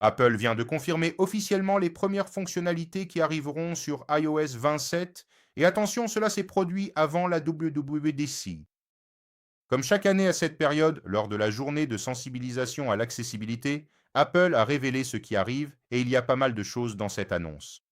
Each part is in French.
Apple vient de confirmer officiellement les premières fonctionnalités qui arriveront sur iOS 27, et attention, cela s'est produit avant la WWDC. Comme chaque année à cette période, lors de la journée de sensibilisation à l'accessibilité, Apple a révélé ce qui arrive et il y a pas mal de choses dans cette annonce.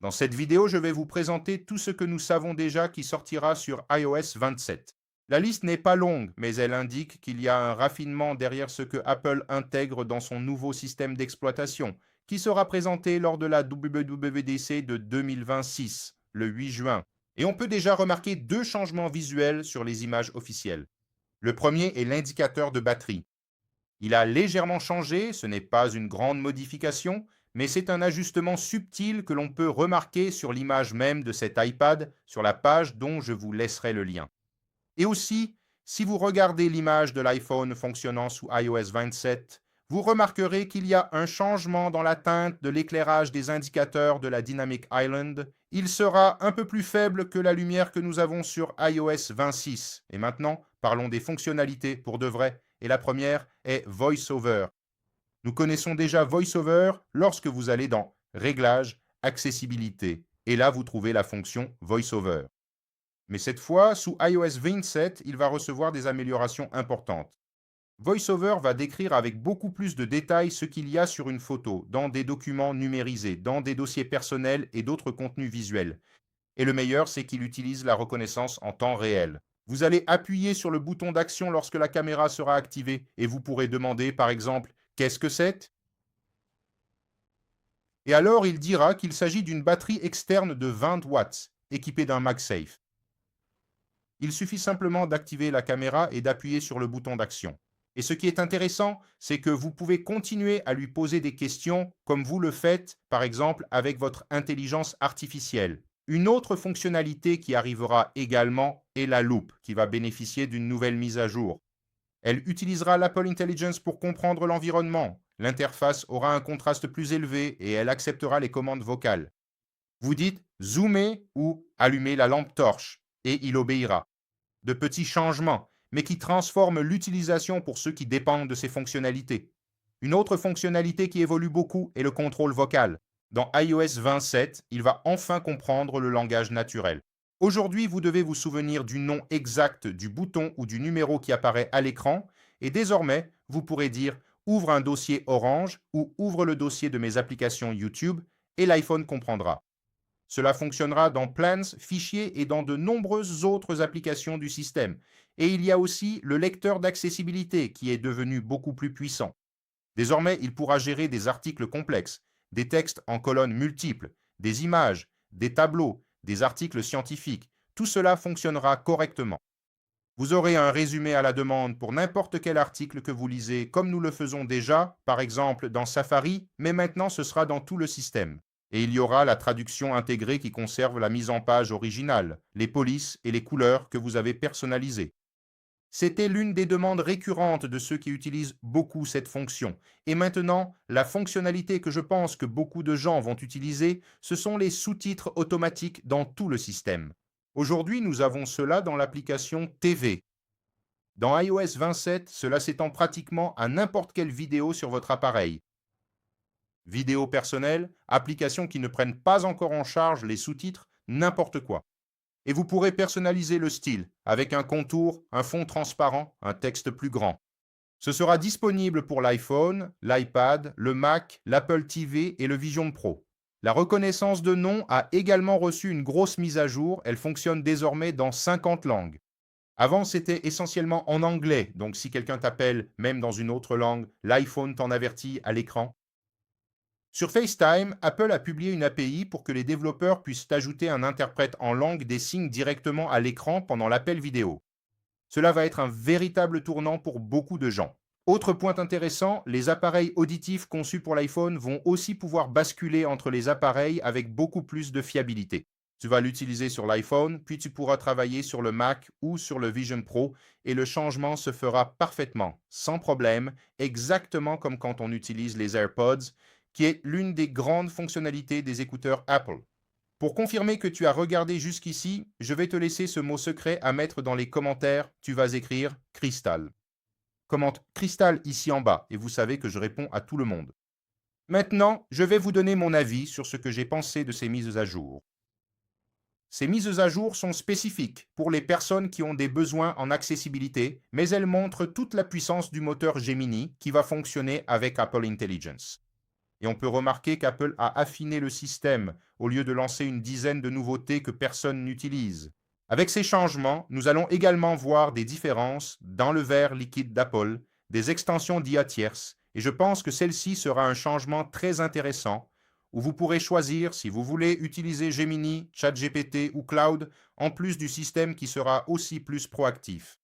Dans cette vidéo, je vais vous présenter tout ce que nous savons déjà qui sortira sur iOS 27. La liste n'est pas longue, mais elle indique qu'il y a un raffinement derrière ce que Apple intègre dans son nouveau système d'exploitation, qui sera présenté lors de la WWDC de 2026, le 8 juin. Et on peut déjà remarquer deux changements visuels sur les images officielles. Le premier est l'indicateur de batterie. Il a légèrement changé, ce n'est pas une grande modification, mais c'est un ajustement subtil que l'on peut remarquer sur l'image même de cet iPad, sur la page dont je vous laisserai le lien. Et aussi, si vous regardez l'image de l'iPhone fonctionnant sous iOS 27, vous remarquerez qu'il y a un changement dans la teinte de l'éclairage des indicateurs de la Dynamic Island. Il sera un peu plus faible que la lumière que nous avons sur iOS 26. Et maintenant, parlons des fonctionnalités pour de vrai. Et la première est VoiceOver. Nous connaissons déjà VoiceOver lorsque vous allez dans Réglages, Accessibilité. Et là, vous trouvez la fonction VoiceOver. Mais cette fois, sous iOS 27, il va recevoir des améliorations importantes. VoiceOver va décrire avec beaucoup plus de détails ce qu'il y a sur une photo, dans des documents numérisés, dans des dossiers personnels et d'autres contenus visuels. Et le meilleur, c'est qu'il utilise la reconnaissance en temps réel. Vous allez appuyer sur le bouton d'action lorsque la caméra sera activée et vous pourrez demander par exemple «Qu'est-ce que c'est?» Et alors il dira qu'il s'agit d'une batterie externe de 20 watts, équipée d'un MagSafe. Il suffit simplement d'activer la caméra et d'appuyer sur le bouton d'action. Et ce qui est intéressant, c'est que vous pouvez continuer à lui poser des questions comme vous le faites, par exemple, avec votre intelligence artificielle. Une autre fonctionnalité qui arrivera également est la loupe, qui va bénéficier d'une nouvelle mise à jour. Elle utilisera l'Apple Intelligence pour comprendre l'environnement. L'interface aura un contraste plus élevé et elle acceptera les commandes vocales. Vous dites zoomer ou allumer la lampe torche et il obéira. De petits changements, mais qui transforment l'utilisation pour ceux qui dépendent de ces fonctionnalités. Une autre fonctionnalité qui évolue beaucoup est le contrôle vocal. Dans iOS 27, il va enfin comprendre le langage naturel. Aujourd'hui, vous devez vous souvenir du nom exact du bouton ou du numéro qui apparaît à l'écran, et désormais, vous pourrez dire «Ouvre un dossier Orange» ou «Ouvre le dossier de mes applications YouTube» et l'iPhone comprendra. Cela fonctionnera dans Plans, Fichiers et dans de nombreuses autres applications du système. Et il y a aussi le lecteur d'accessibilité qui est devenu beaucoup plus puissant. Désormais, il pourra gérer des articles complexes, des textes en colonnes multiples, des images, des tableaux, des articles scientifiques. Tout cela fonctionnera correctement. Vous aurez un résumé à la demande pour n'importe quel article que vous lisez, comme nous le faisons déjà, par exemple dans Safari, mais maintenant ce sera dans tout le système. Et il y aura la traduction intégrée qui conserve la mise en page originale, les polices et les couleurs que vous avez personnalisées. C'était l'une des demandes récurrentes de ceux qui utilisent beaucoup cette fonction. Et maintenant, la fonctionnalité que je pense que beaucoup de gens vont utiliser, ce sont les sous-titres automatiques dans tout le système. Aujourd'hui, nous avons cela dans l'application TV. Dans iOS 27, cela s'étend pratiquement à n'importe quelle vidéo sur votre appareil. Vidéo personnelle, applications qui ne prennent pas encore en charge les sous-titres, n'importe quoi. Et vous pourrez personnaliser le style, avec un contour, un fond transparent, un texte plus grand. Ce sera disponible pour l'iPhone, l'iPad, le Mac, l'Apple TV et le Vision Pro. La reconnaissance de nom a également reçu une grosse mise à jour, elle fonctionne désormais dans 50 langues. Avant, c'était essentiellement en anglais, donc si quelqu'un t'appelle même dans une autre langue, l'iPhone t'en avertit à l'écran. Sur FaceTime, Apple a publié une API pour que les développeurs puissent ajouter un interprète en langue des signes directement à l'écran pendant l'appel vidéo. Cela va être un véritable tournant pour beaucoup de gens. Autre point intéressant, les appareils auditifs conçus pour l'iPhone vont aussi pouvoir basculer entre les appareils avec beaucoup plus de fiabilité. Tu vas l'utiliser sur l'iPhone, puis tu pourras travailler sur le Mac ou sur le Vision Pro et le changement se fera parfaitement, sans problème, exactement comme quand on utilise les AirPods, qui est l'une des grandes fonctionnalités des écouteurs Apple. Pour confirmer que tu as regardé jusqu'ici, je vais te laisser ce mot secret à mettre dans les commentaires. Tu vas écrire cristal. Commente cristal ici en bas et vous savez que je réponds à tout le monde. Maintenant, je vais vous donner mon avis sur ce que j'ai pensé de ces mises à jour. Ces mises à jour sont spécifiques pour les personnes qui ont des besoins en accessibilité, mais elles montrent toute la puissance du moteur Gemini qui va fonctionner avec Apple Intelligence. Et on peut remarquer qu'Apple a affiné le système au lieu de lancer une dizaine de nouveautés que personne n'utilise. Avec ces changements, nous allons également voir des différences dans le verre liquide d'Apple, des extensions d'IA tierces, et je pense que celle-ci sera un changement très intéressant où vous pourrez choisir si vous voulez utiliser Gemini, ChatGPT ou Cloud, en plus du système qui sera aussi plus proactif.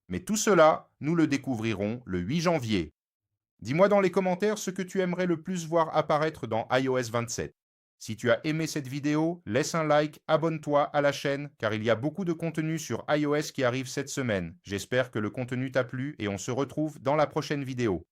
Mais tout cela, nous le découvrirons le 8 janvier. Dis-moi dans les commentaires ce que tu aimerais le plus voir apparaître dans iOS 27. Si tu as aimé cette vidéo, laisse un like, abonne-toi à la chaîne, car il y a beaucoup de contenu sur iOS qui arrive cette semaine. J'espère que le contenu t'a plu et on se retrouve dans la prochaine vidéo.